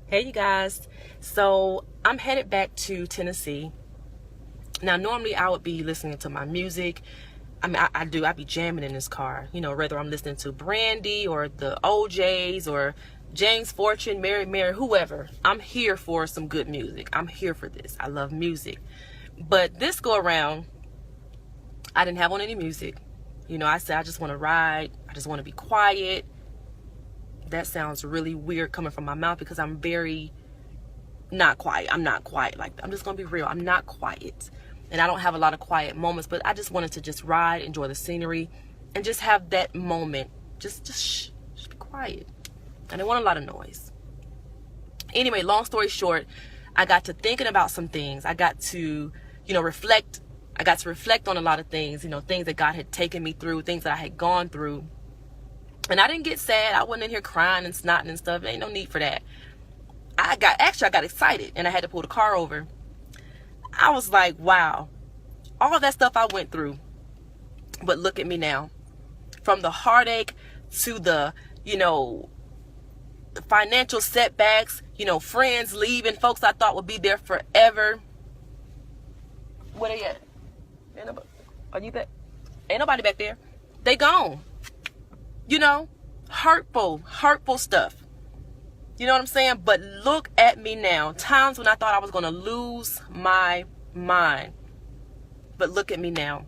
Hey, you guys. So I'm headed back to Tennessee. Now, normally I would be listening to my music. I be jamming in this car. Whether I'm listening to Brandy or the OJs or James Fortune, Mary, whoever. I'm here for some good music. I'm here for this. I love music. But this go around, I didn't have on any music. I said, I just want to ride. I just want to be quiet. That sounds really weird coming from my mouth because I'm very not quiet. I'm not quiet like that. I'm just going to be real. I'm not quiet. And I don't have a lot of quiet moments, but I just wanted to just ride, enjoy the scenery, and just have that moment. Just be quiet. I didn't want a lot of noise. Anyway, long story short, I got to thinking about some things. I got to, reflect. I got to reflect on a lot of things, things that God had taken me through, things that I had gone through. And I didn't get sad. I wasn't in here crying and snotting and stuff. There ain't no need for that. I got excited and I had to pull the car over. I was like, wow, all that stuff I went through. But look at me now. From the heartache to the financial setbacks, friends leaving, folks I thought would be there forever. Where they at? Are you back? Ain't nobody back there. They gone. Hurtful stuff. You know what I'm saying? But look at me now. Times when I thought I was going to lose my mind. But look at me now.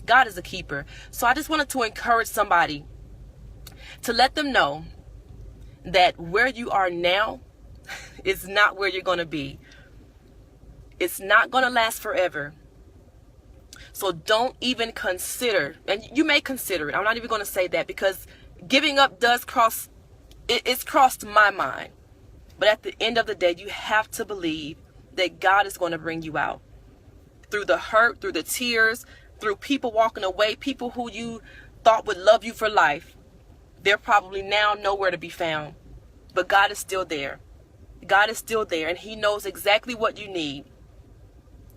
God is a keeper. So I just wanted to encourage somebody to let them know that where you are now is not where you're going to be. It's not going to last forever. So don't even consider, and you may consider it. I'm not even going to say that because giving up does cross. It's crossed my mind. But at the end of the day, you have to believe that God is going to bring you out. Through the hurt, through the tears, through people walking away, people who you thought would love you for life. They're probably now nowhere to be found. But God is still there. God is still there, and He knows exactly what you need.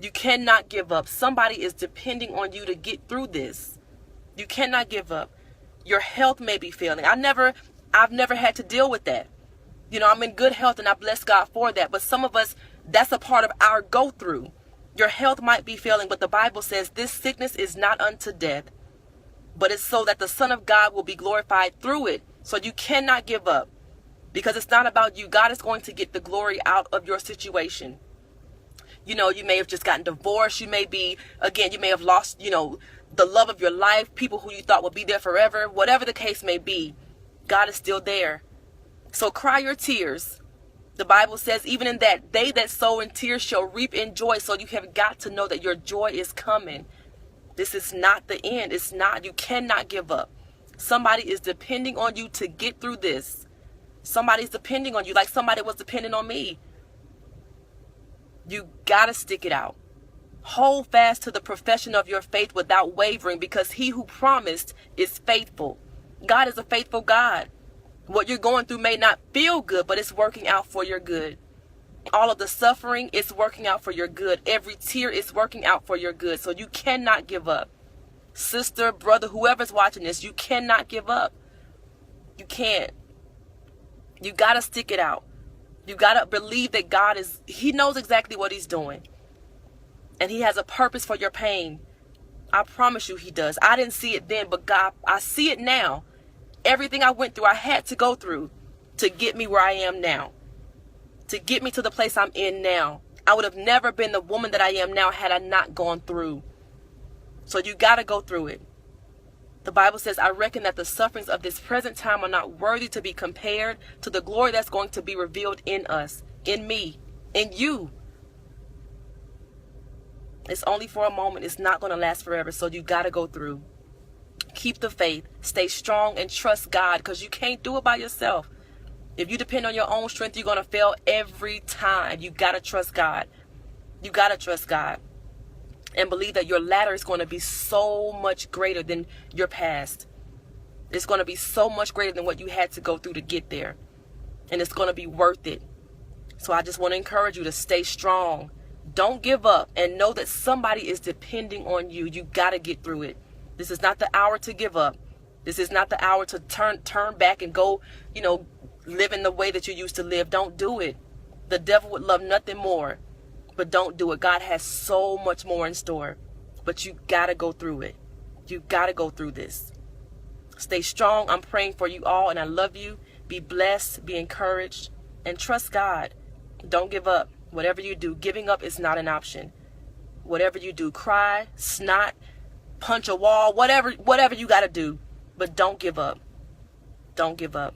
You cannot give up. Somebody is depending on you to get through this. You cannot give up. Your health may be failing. I've never had to deal with that. I'm in good health and I bless God for that. But some of us, that's a part of our go through. Your health might be failing, but the Bible says this sickness is not unto death, but it's so that the Son of God will be glorified through it. So you cannot give up because it's not about you. God is going to get the glory out of your situation. You may have just gotten divorced. You may have lost, the love of your life, people who you thought would be there forever, whatever the case may be. God is still there. So cry your tears. The Bible says even in that, they that sow in tears shall reap in joy. So you have got to know that your joy is coming. This is not the end. It's not. You cannot give up. Somebody is depending on you to get through this. Somebody's depending on you like somebody was depending on me. You got to stick it out. Hold fast to the profession of your faith without wavering because He who promised is faithful. God is a faithful God. What you're going through may not feel good, but it's working out for your good. All of the suffering is working out for your good. Every tear is working out for your good. So you cannot give up. Sister, brother, whoever's watching this, you cannot give up. You can't. You got to stick it out. You got to believe that God He knows exactly what He's doing. And He has a purpose for your pain. I promise you He does. I didn't see it then, but God, I see it now. Everything I went through, I had to go through to get me where I am now. To get me to the place I'm in now. I would have never been the woman that I am now had I not gone through. So you got to go through it. The Bible says, I reckon that the sufferings of this present time are not worthy to be compared to the glory that's going to be revealed in us, in me, in you. It's only for a moment. It's not going to last forever. So you got to go through. Keep the faith. Stay strong and trust God because you can't do it by yourself. If you depend on your own strength, you're going to fail every time. You got to trust God. You got to trust God. And believe that your latter is going to be so much greater than your past. It's going to be so much greater than what you had to go through to get there. And it's going to be worth it. So I just want to encourage you to stay strong. Don't give up and know that somebody is depending on you. You got to get through it. This is not the hour to give up. This is not the hour to turn back and go, living the way that you used to live. Don't do it. The devil would love nothing more, but don't do it. God has so much more in store, but you got to go through it. You got to go through this. Stay strong. I'm praying for you all, and I love you. Be blessed, be encouraged, and trust God. Don't give up. Whatever you do, giving up is not an option. Whatever you do, cry, snot, punch a wall, whatever you got to do, but don't give up. Don't give up.